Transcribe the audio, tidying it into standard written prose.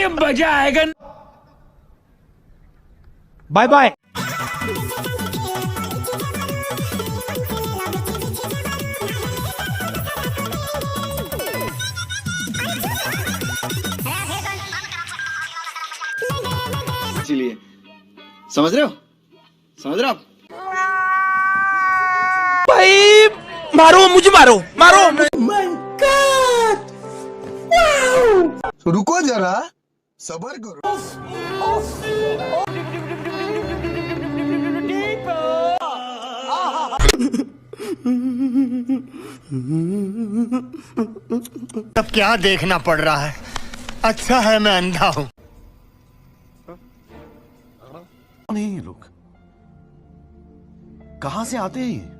अभी मजा आएगा। Bye bye. इसीलिए समझ रहे हो, समझ रहे हो आप? भाई मारो, मुझे मारो, मारो। रुको जरा, सबर करो। अब क्या देखना पड़ रहा है? अच्छा है मैं अंधा हूँ। नहीं ये लोग कहाँ से आते हैं?